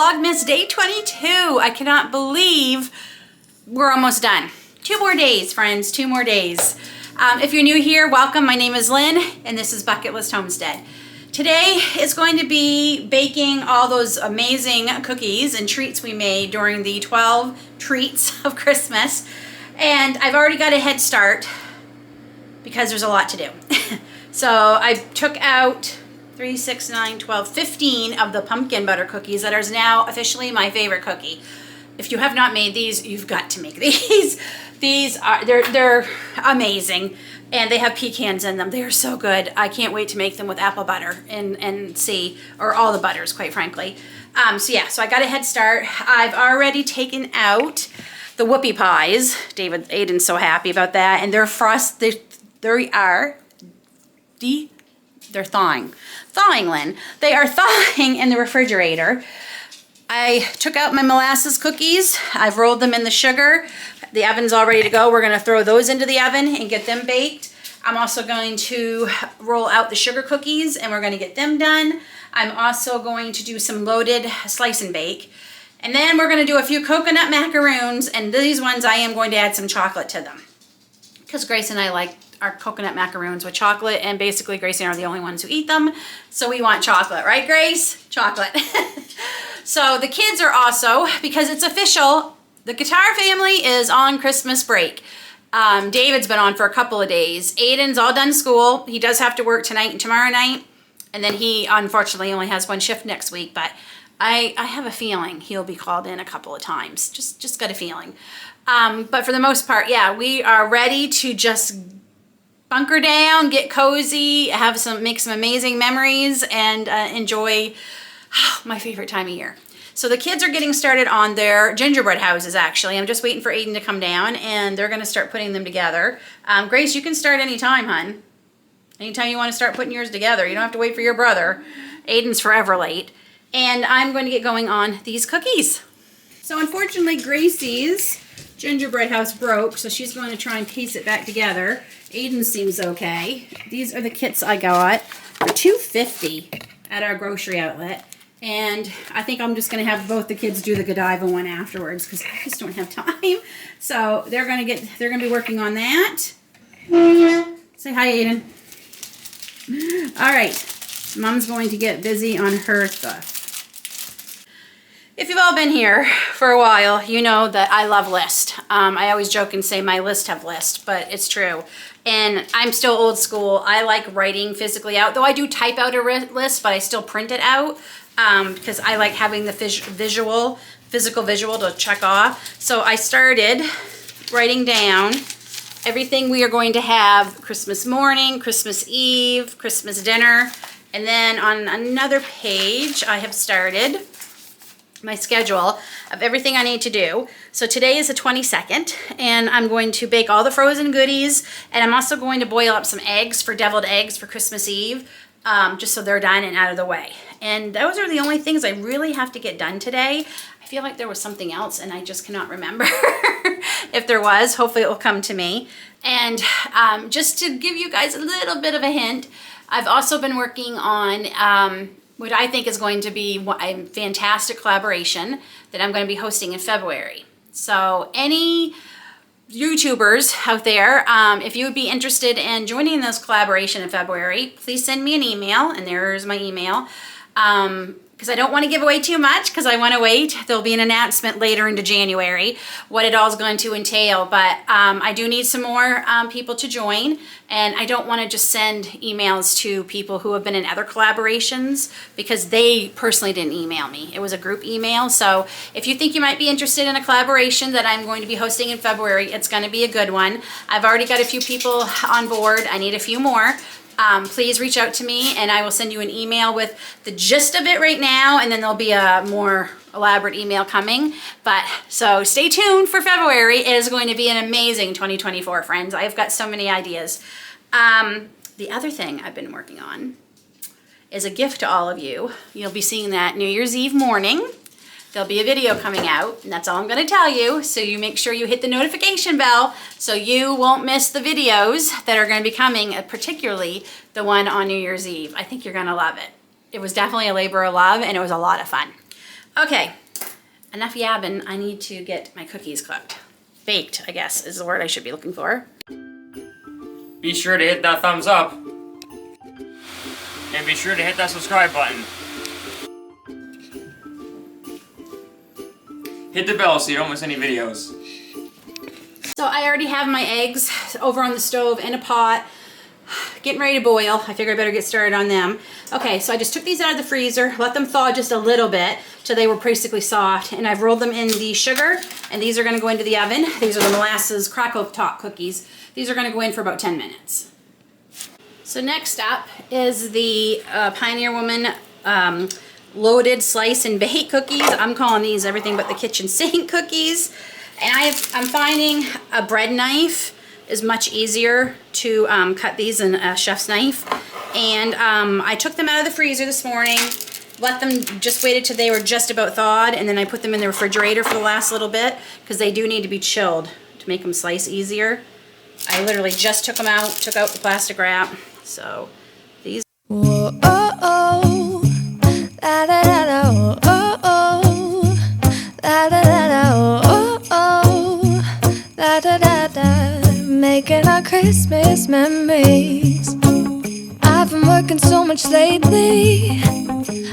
Vlogmas day 22. I cannot believe we're almost done. 2 more days, friends, 2 more days. If you're new here, welcome. My name is Lynn, and this is Bucket List Homestead. Today is going to be baking all those amazing cookies and treats we made during the 12 treats of Christmas. And I've already got a head start because there's a lot to do. So I took out 3, 6, 9, 12, 15 of the pumpkin butter cookies that are now officially my favorite cookie. If you have not made these, you've got to make these. They're amazing, and they have pecans in them. They are so good. I can't wait to make them with apple butter and see, or all the butters, quite frankly. So I got a head start. I've already taken out the whoopie pies. Aiden's so happy about that, and they're thawing, Lynn. They are thawing in the refrigerator. I took out my molasses cookies. I've rolled them in the sugar. The oven's all ready to go. We're gonna throw those into the oven and get them baked. I'm also going to roll out the sugar cookies and we're gonna get them done. I'm also going to do some loaded slice and bake. And then we're gonna do a few coconut macaroons, and these ones I am going to add some chocolate to them, because Grace and I like our coconut macaroons with chocolate, and basically Grace and I are the only ones who eat them, so we want chocolate, right Grace? Chocolate. So the kids are also, because it's official, the guitar family is on Christmas break. David's been on for a couple of days. Aiden's all done school. He does have to work tonight and tomorrow night, and then he unfortunately only has 1 shift next week, but I have a feeling he'll be called in a couple of times. Just got a feeling. But for the most part, yeah, we are ready to just bunker down, get cozy, make some amazing memories, and enjoy my favorite time of year. So the kids are getting started on their gingerbread houses, actually. I'm just waiting for Aiden to come down, and they're gonna start putting them together. Grace, you can start anytime, hon. Anytime you wanna start putting yours together. You don't have to wait for your brother. Aiden's forever late. And I'm going to get going on these cookies. So unfortunately, Gracie's gingerbread house broke, so she's going to try and piece it back together. Aiden seems okay. These are the kits I got for $2.50 at our grocery outlet. And I think I'm just going to have both the kids do the Godiva one afterwards, because I just don't have time. So they're going to be working on that. Say hi, Aiden. All right. Mom's going to get busy on her stuff. If you've all been here for a while, you know that I love lists. I always joke and say my list have lists, but it's true. And I'm still old school. I like writing physically out, though I do type out a list, but I still print it out because I like having the physical visual to check off. So I started writing down everything we are going to have Christmas morning, Christmas Eve, Christmas dinner. And then on another page, I have started my schedule of everything I need to do. So today is the 22nd, and I'm going to bake all the frozen goodies, and I'm also going to boil up some eggs for deviled eggs for Christmas Eve, just so they're done and out of the way. And those are the only things I really have to get done today. I feel like there was something else, and I just cannot remember. If there was, hopefully it will come to me. And just to give you guys a little bit of a hint, I've also been working on what I think is going to be a fantastic collaboration that I'm going to be hosting in February. So any YouTubers out there, if you would be interested in joining this collaboration in February, please send me an email, and there's my email. Because I don't want to give away too much, because I want to wait. There'll be an announcement later into January what it all is going to entail, but I do need some more people to join, and I don't want to just send emails to people who have been in other collaborations, because they personally didn't email me. It was a group email. So if you think you might be interested in a collaboration that I'm going to be hosting in February, it's going to be a good one. I've already got a few people on board. I need a few more. Please reach out to me, and I will send you an email with the gist of it right now, and then there'll be a more elaborate email coming. But so stay tuned for February. It is going to be an amazing 2024, friends. I've got so many ideas. The other thing I've been working on is a gift to all of you. You'll be seeing that New Year's Eve morning. There'll be a video coming out, and that's all I'm going to tell you. So you make sure you hit the notification bell so you won't miss the videos that are going to be coming, particularly the one on New Year's Eve. I think you're going to love it. It was definitely a labor of love, and it was a lot of fun. Okay, enough yabbing. I need to get my cookies cooked. Baked, I guess, is the word I should be looking for. Be sure to hit that thumbs up. And be sure to hit that subscribe button. Hit the bell so you don't miss any videos. So I already have my eggs over on the stove in a pot, getting ready to boil. I figure I better get started on them. Okay, so I just took these out of the freezer, let them thaw just a little bit till they were basically soft, and I've rolled them in the sugar, and these are gonna go into the oven. These are the molasses crackle top cookies. These are gonna go in for about 10 minutes. So next up is the Pioneer Woman loaded slice and bake cookies. I'm calling these everything but the kitchen sink cookies. And I'm finding a bread knife is much easier to cut these than a chef's knife. And I took them out of the freezer this morning, let them, just waited till they were just about thawed, and then I put them in the refrigerator for the last little bit because they do need to be chilled to make them slice easier. I literally just took them out, took out the plastic wrap. So these. Whoa, oh, oh, la da da da, oh, oh, la da da da, oh, oh, la da da da, making our Christmas memories. I've been working so much lately,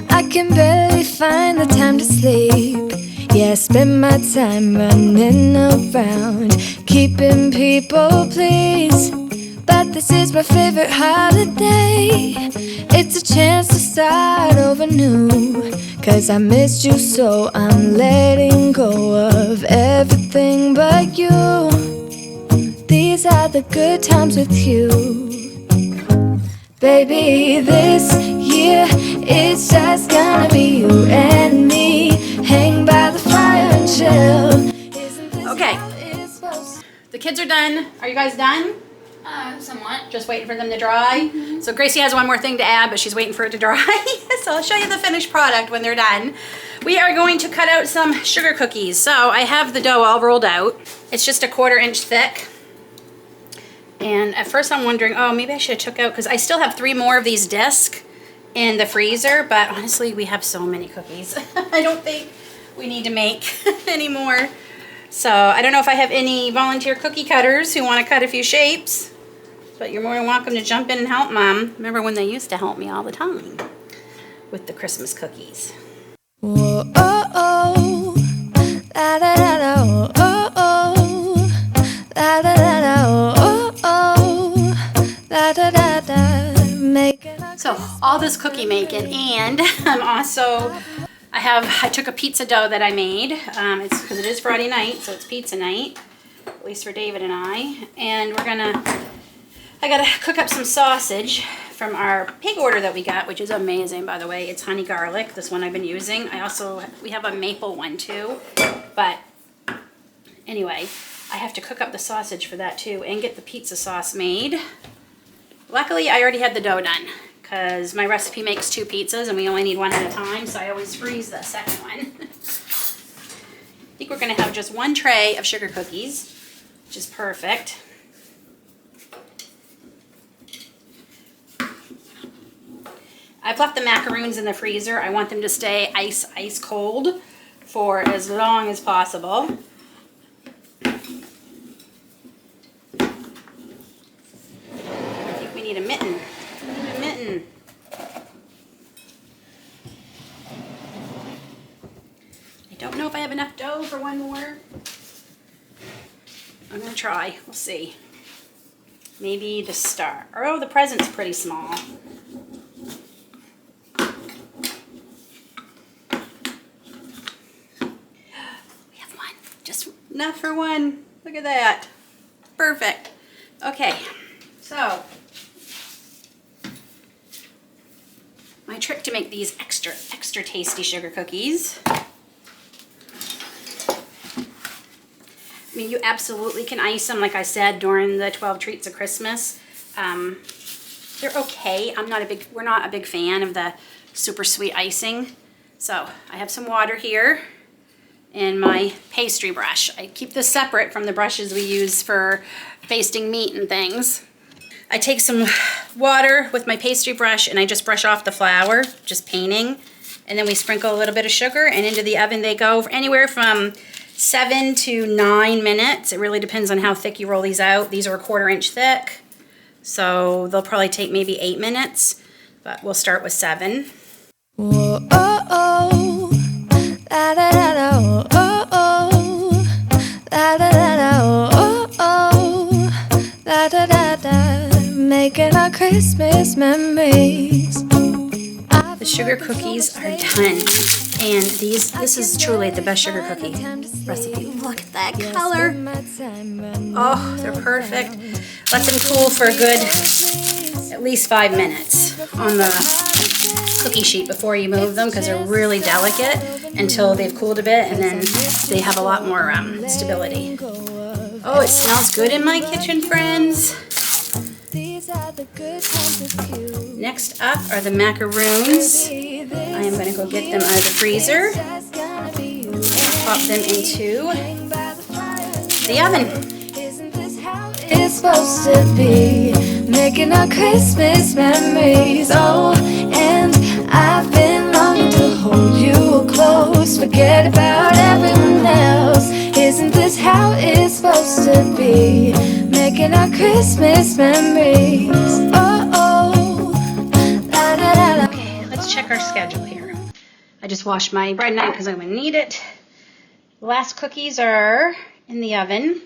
I can barely find the time to sleep. Yeah, I spend my time running around, keeping people pleased. But this is my favorite holiday. It's a chance to start over new. 'Cause I missed you, so I'm letting go of everything but you. These are the good times with you. Baby, this year it's just gonna be you and me. Hang by the fire and chill. Isn't this Okay. how it's supposed to? The kids are done. Are you guys done? Somewhat. Just waiting for them to dry. So Gracie has one more thing to add, but she's waiting for it to dry. So I'll show you the finished product when they're done. We are going to cut out some sugar cookies. So I have the dough all rolled out. It's just a 1/4 inch thick. And at first I'm wondering, oh, maybe I should have took out, because I still have 3 more of these discs in the freezer, but honestly, we have so many cookies. I don't think we need to make any more. So I don't know if I have any volunteer cookie cutters who want to cut a few shapes. But you're more than welcome to jump in and help Mom. Remember when they used to help me all the time with the Christmas cookies. Whoa, oh, oh, la da da da, oh, oh, la da da da, oh, oh, la da da da, making our So all this cookie making, and I'm also, I took a pizza dough that I made. It's because it is Friday night, so it's pizza night, at least for David and I. And I gotta cook up some sausage from our pig order that we got, which is amazing, by the way. It's honey garlic, this one I've been using. We have a maple one too, but anyway, I have to cook up the sausage for that too and get the pizza sauce made. Luckily, I already had the dough done because my recipe makes 2 pizzas and we only need one at a time, so I always freeze the second one. I think we're gonna have just 1 tray of sugar cookies, which is perfect. I've left the macaroons in the freezer. I want them to stay ice cold for as long as possible. I think we need a mitten. I don't know if I have enough dough for 1 more. I'm gonna try, we'll see. Maybe the star. Oh, the present's pretty small. Enough for 1. Look at that. Perfect. Okay, so my trick to make these extra tasty sugar cookies. I mean, you absolutely can ice them, like I said, during the 12 treats of Christmas. They're okay. We're not a big fan of the super sweet icing. So I have some water here and my pastry brush. I keep this separate from the brushes we use for basting meat and things. I take some water with my pastry brush and I just brush off the flour, just painting, And then we sprinkle a little bit of sugar, and into the oven they go for anywhere from 7 to 9 minutes. It really depends on how thick you roll these out. These are a 1/4 inch thick, so they'll probably take maybe 8 minutes, but we'll start with 7. Whoa, oh, oh, la da da da, oh, oh, la da da da, oh, oh, la da da da, making our Christmas memories. The sugar cookies are done, and this is truly the best sugar cookie recipe. Look at that color. Oh, they're perfect. Let them cool for a good at least 5 minutes on the cookie sheet before you move them, because they're really delicate until they've cooled a bit, and then they have a lot more stability. Oh, it smells good in my kitchen, friends. Next up are the macaroons. I am going to go get them out of the freezer and pop them into the oven. It's supposed to be making our Christmas memories. Oh, and I've been longing to hold you close, forget about everyone else. Isn't this how it's supposed to be, making our Christmas memories? Oh, oh, la da da da. Okay, let's check our schedule here. I just washed my bread knife because I'm going to need it. The last cookies are in the oven.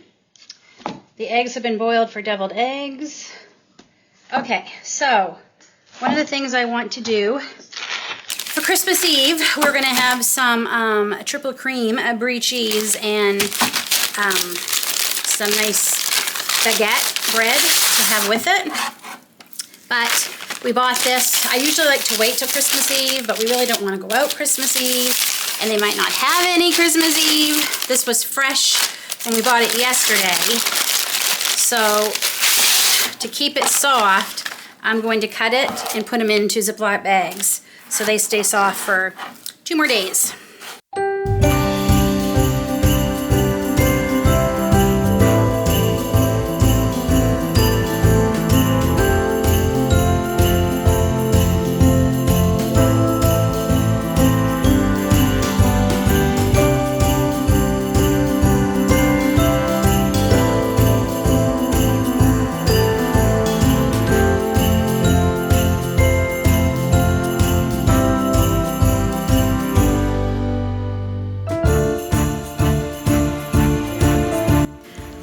The eggs have been boiled for deviled eggs. Okay, so one of the things I want to do for Christmas Eve, we're going to have some triple cream brie cheese and some nice baguette bread to have with it. But we bought this. I usually like to wait till Christmas Eve, but we really don't want to go out Christmas Eve, and they might not have any Christmas Eve. This was fresh, and we bought it yesterday. So to keep it soft, I'm going to cut it and put them into Ziploc bags so they stay soft for 2 more days.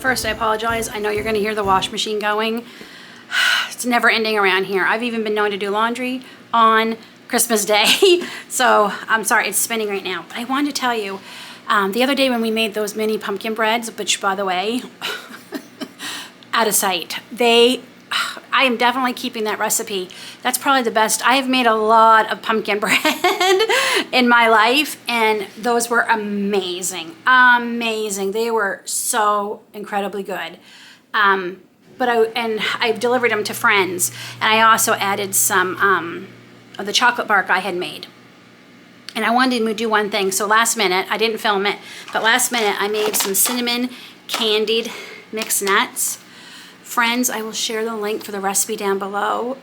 First, I apologize. I know you're going to hear the wash machine going. It's never ending around here. I've even been known to do laundry on Christmas Day. So I'm sorry, it's spinning right now. But I wanted to tell you, the other day when we made those mini pumpkin breads, which by the way, out of sight. I am definitely keeping that recipe. That's probably the best. I have made a lot of pumpkin bread in my life, and those were amazing. Amazing. They were so incredibly good. But I've delivered them to friends, and I also added some of the chocolate bark I had made. And I wanted to do one thing, so last minute, I didn't film it, but last minute I made some cinnamon candied mixed nuts. Friends, I will share the link for the recipe down below.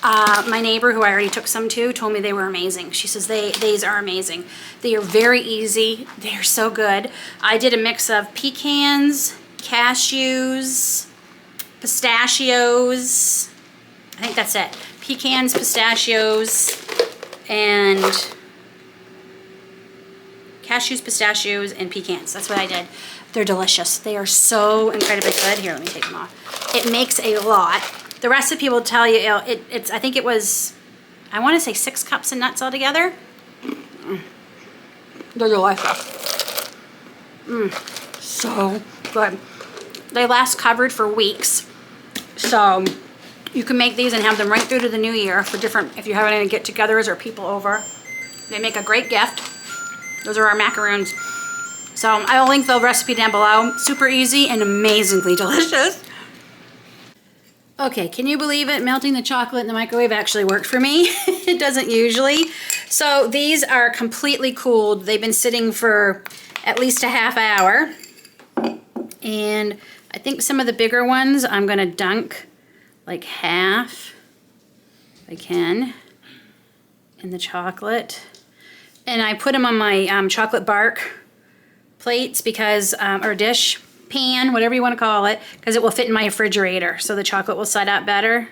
My neighbor, who I already took some to, told me they were amazing. She says these are amazing. They are very easy. They are so good. I did a mix of pecans, cashews, pistachios. I think that's it. Pecans, pistachios, and cashews, pistachios, and pecans. That's what I did. They're delicious. They are so incredibly good. Here, let me take them off. It makes a lot. The recipe will tell you, I think it was, I want to say 6 cups of nuts altogether. They're delicious. So good. They last covered for weeks. So you can make these and have them right through to the new year for different, if you're having any get-togethers or people over. They make a great gift. Those are our macaroons. So I'll link the recipe down below. Super easy and amazingly delicious. Okay, can you believe it? Melting the chocolate in the microwave actually worked for me. It doesn't usually. So these are completely cooled. They've been sitting for at least a half hour. And I think some of the bigger ones I'm gonna dunk like half, if I can, in the chocolate. And I put them on my chocolate bark plates because, or dish, pan, whatever you want to call it, because it will fit in my refrigerator. So the chocolate will set up better.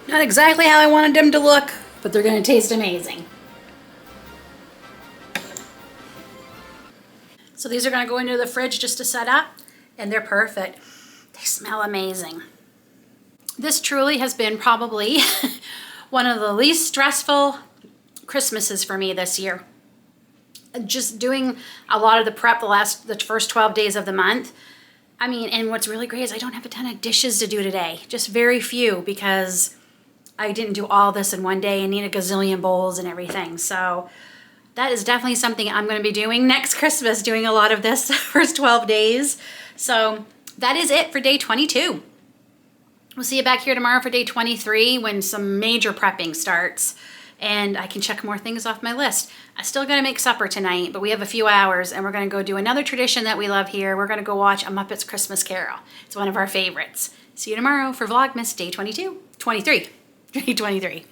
Not exactly how I wanted them to look, but they're going to taste amazing. So these are going to go into the fridge just to set up, and they're perfect. They smell amazing. This truly has been probably one of the least stressful Christmases for me this year. Just doing a lot of the prep the first 12 days of the month. I mean, and what's really great is I don't have a ton of dishes to do today. Just very few, because I didn't do all this in one day and need a gazillion bowls and everything. So that is definitely something I'm going to be doing next Christmas, doing a lot of this first 12 days. So that is it for day 22. We'll see you back here tomorrow for day 23 when some major prepping starts and I can check more things off my list. I still got to make supper tonight, but we have a few hours and we're going to go do another tradition that we love here. We're going to go watch A Muppet's Christmas Carol. It's one of our favorites. See you tomorrow for Vlogmas day 23. Day 23.